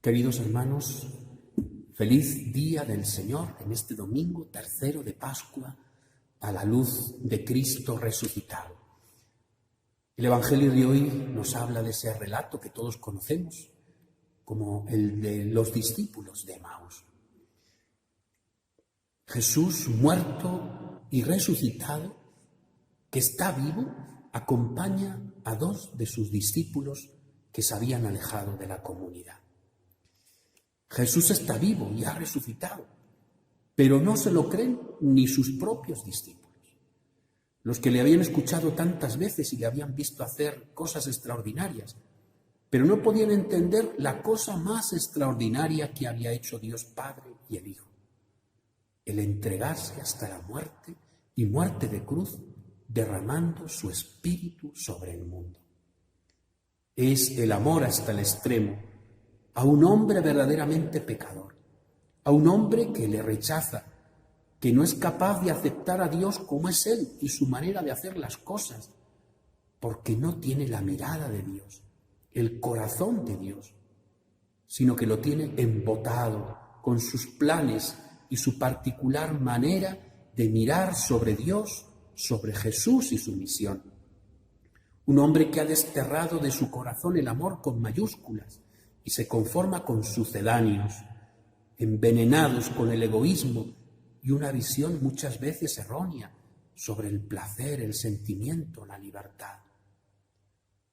Queridos hermanos, feliz día del Señor en este domingo tercero de Pascua a la luz de Cristo resucitado. El Evangelio de hoy nos habla de ese relato que todos conocemos, como el de los discípulos de Emaús. Jesús muerto y resucitado, que está vivo, acompaña a dos de sus discípulos que se habían alejado de la comunidad. Jesús está vivo y ha resucitado, pero no se lo creen ni sus propios discípulos. Los que le habían escuchado tantas veces y le habían visto hacer cosas extraordinarias, pero no podían entender la cosa más extraordinaria que había hecho Dios Padre y el Hijo: el entregarse hasta la muerte y muerte de cruz, derramando su espíritu sobre el mundo. Es el amor hasta el extremo a un hombre verdaderamente pecador, a un hombre que le rechaza, que no es capaz de aceptar a Dios como es Él y su manera de hacer las cosas, porque no tiene la mirada de Dios, el corazón de Dios, sino que lo tiene embotado con sus planes y su particular manera de mirar sobre Dios, sobre Jesús y su misión. Un hombre que ha desterrado de su corazón el amor con mayúsculas y se conforma con sucedáneos, envenenados con el egoísmo y una visión muchas veces errónea sobre el placer, el sentimiento, la libertad.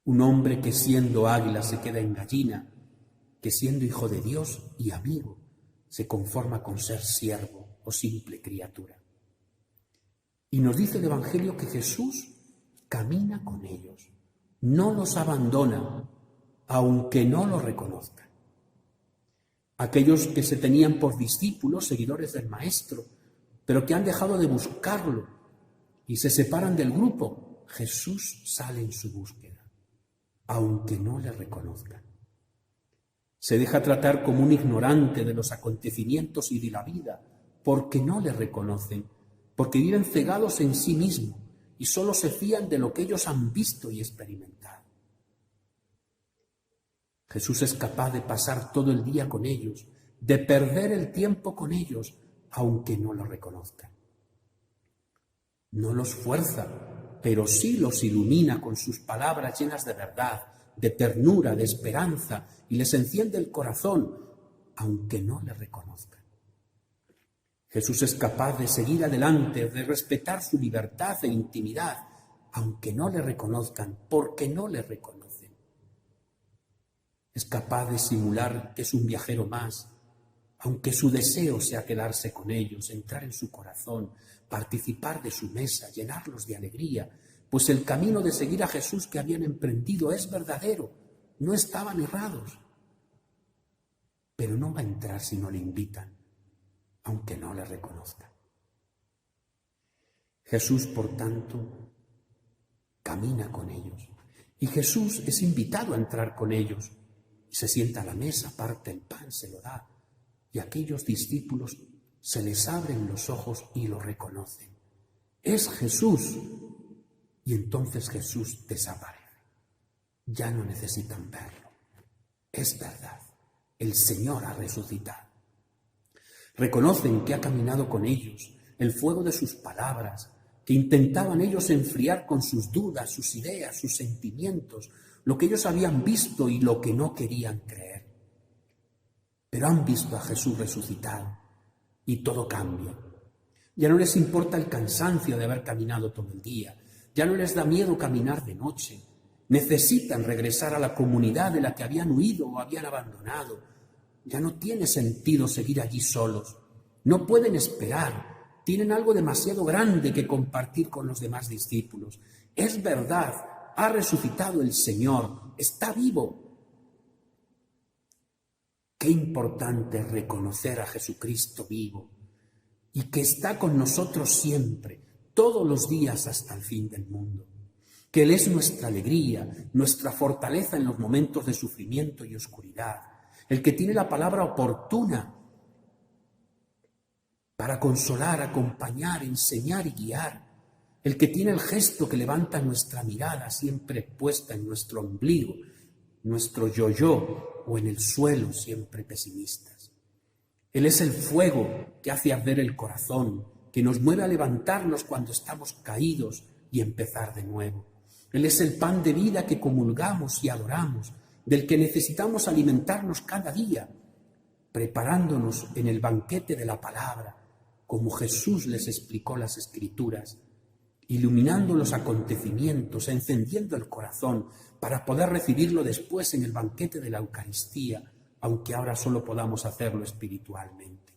Un hombre que siendo águila se queda en gallina, que siendo hijo de Dios y amigo se conforma con ser siervo o simple criatura. Y nos dice el Evangelio que Jesús camina con ellos, no los abandona, aunque no lo reconozcan. Aquellos que se tenían por discípulos, seguidores del Maestro, pero que han dejado de buscarlo y se separan del grupo, Jesús sale en su búsqueda, aunque no le reconozcan. Se deja tratar como un ignorante de los acontecimientos y de la vida, porque no le reconocen, porque viven cegados en sí mismos y solo se fían de lo que ellos han visto y experimentado. Jesús es capaz de pasar todo el día con ellos, de perder el tiempo con ellos, aunque no lo reconozcan. No los fuerza, pero sí los ilumina con sus palabras llenas de verdad, de ternura, de esperanza, y les enciende el corazón, aunque no le reconozcan. Jesús es capaz de seguir adelante, de respetar su libertad e intimidad, aunque no le reconozcan, porque no le reconocen. Es capaz de simular que es un viajero más, aunque su deseo sea quedarse con ellos, entrar en su corazón, participar de su mesa, llenarlos de alegría, pues el camino de seguir a Jesús que habían emprendido es verdadero, no estaban errados. Pero no va a entrar si no le invitan, aunque no le reconozcan. Jesús, por tanto, camina con ellos, y Jesús es invitado a entrar con ellos. Se sienta a la mesa, parte el pan, se lo da, y aquellos discípulos se les abren los ojos y lo reconocen. Es Jesús. Y entonces Jesús desaparece. Ya no necesitan verlo. Es verdad, el Señor ha resucitado. Reconocen que ha caminado con ellos, el fuego de sus palabras, que intentaban ellos enfriar con sus dudas, sus ideas, sus sentimientos, lo que ellos habían visto y lo que no querían creer. Pero han visto a Jesús resucitado y todo cambia. Ya no les importa el cansancio de haber caminado todo el día, ya no les da miedo caminar de noche. Necesitan regresar a la comunidad de la que habían huido o habían abandonado. Ya no tiene sentido seguir allí solos. No pueden esperar. Tienen algo demasiado grande que compartir con los demás discípulos. Es verdad. Ha resucitado el Señor, está vivo. Qué importante es reconocer a Jesucristo vivo y que está con nosotros siempre, todos los días hasta el fin del mundo. Que Él es nuestra alegría, nuestra fortaleza en los momentos de sufrimiento y oscuridad, el que tiene la palabra oportuna para consolar, acompañar, enseñar y guiar. El que tiene el gesto que levanta nuestra mirada siempre puesta en nuestro ombligo, nuestro yo-yo, o en el suelo siempre pesimistas. Él es el fuego que hace arder el corazón, que nos mueve a levantarnos cuando estamos caídos y empezar de nuevo. Él es el pan de vida que comulgamos y adoramos, del que necesitamos alimentarnos cada día, preparándonos en el banquete de la palabra, como Jesús les explicó las Escrituras, iluminando los acontecimientos, encendiendo el corazón para poder recibirlo después en el banquete de la Eucaristía, aunque ahora solo podamos hacerlo espiritualmente.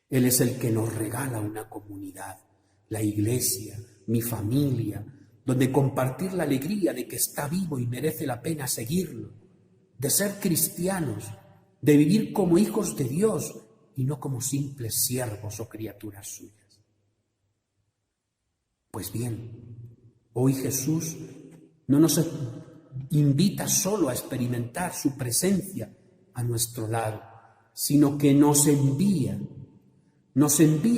Él es el que nos regala una comunidad, la Iglesia, mi familia, donde compartir la alegría de que está vivo y merece la pena seguirlo, de ser cristianos, de vivir como hijos de Dios y no como simples siervos o criaturas suyas. Pues bien, hoy Jesús no nos invita solo a experimentar su presencia a nuestro lado, sino que nos envía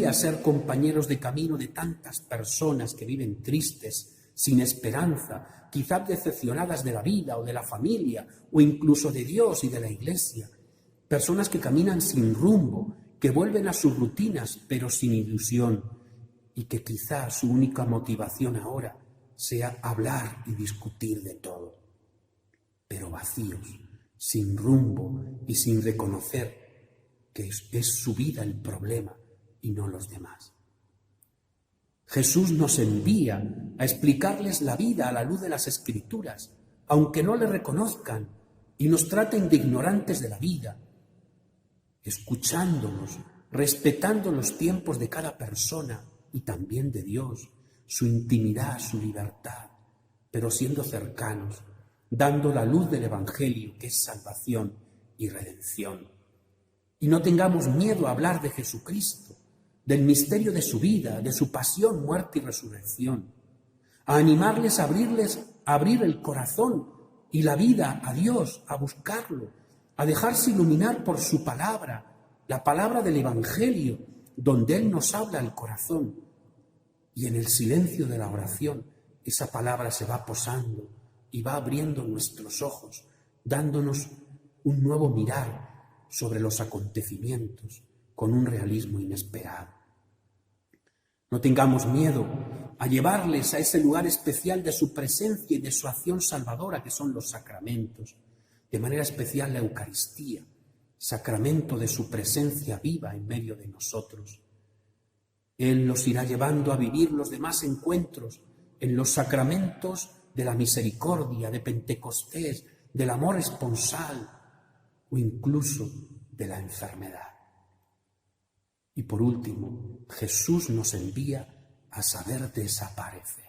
a ser compañeros de camino de tantas personas que viven tristes, sin esperanza, quizás decepcionadas de la vida o de la familia, o incluso de Dios y de la Iglesia. Personas que caminan sin rumbo, que vuelven a sus rutinas, pero sin ilusión, y que quizás su única motivación ahora sea hablar y discutir de todo, pero vacíos, sin rumbo y sin reconocer que es su vida el problema y no los demás. Jesús nos envía a explicarles la vida a la luz de las Escrituras, aunque no le reconozcan y nos traten de ignorantes de la vida, escuchándonos, respetando los tiempos de cada persona y también de Dios, su intimidad, su libertad, pero siendo cercanos, dando la luz del Evangelio, que es salvación y redención. Y no tengamos miedo a hablar de Jesucristo, del misterio de su vida, de su pasión, muerte y resurrección, a animarles a abrir el corazón y la vida a Dios, a buscarlo, a dejarse iluminar por su palabra, la palabra del Evangelio, donde Él nos habla al corazón, y en el silencio de la oración esa palabra se va posando y va abriendo nuestros ojos, dándonos un nuevo mirar sobre los acontecimientos con un realismo inesperado. No tengamos miedo a llevarles a ese lugar especial de su presencia y de su acción salvadora, que son los sacramentos, de manera especial la Eucaristía, sacramento de su presencia viva en medio de nosotros. Él los irá llevando a vivir los demás encuentros en los sacramentos de la misericordia, de Pentecostés, del amor esponsal o incluso de la enfermedad. Y por último, Jesús nos envía a saber desaparecer,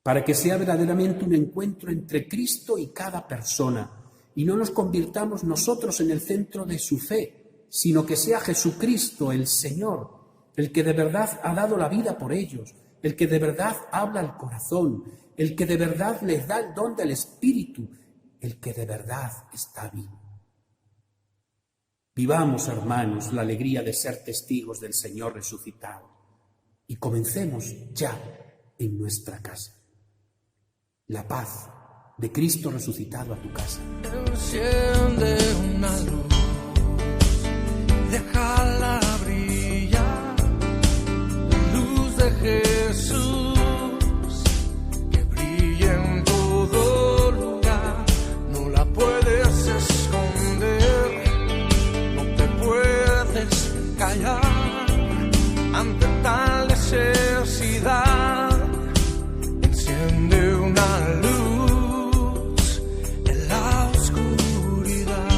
para que sea verdaderamente un encuentro entre Cristo y cada persona, y no nos convirtamos nosotros en el centro de su fe, sino que sea Jesucristo, el Señor, el que de verdad ha dado la vida por ellos, el que de verdad habla al corazón, el que de verdad les da el don del Espíritu, el que de verdad está vivo. Vivamos, hermanos, la alegría de ser testigos del Señor resucitado y comencemos ya en nuestra casa. La paz de Cristo resucitado a tu casa. Enciende una luz, déjala brillar, la luz de Jesús, que brilla en todo lugar, no la puedes esconder, no te puedes callar ante tal necesidad. Enciende una luz en la oscuridad.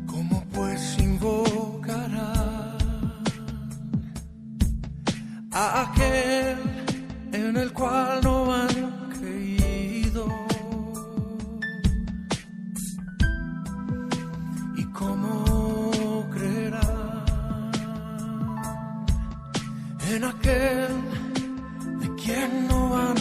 ¿Cómo pues invocará a aquel en el cual no han creído? ¿Y cómo creerá en aquel de quien no han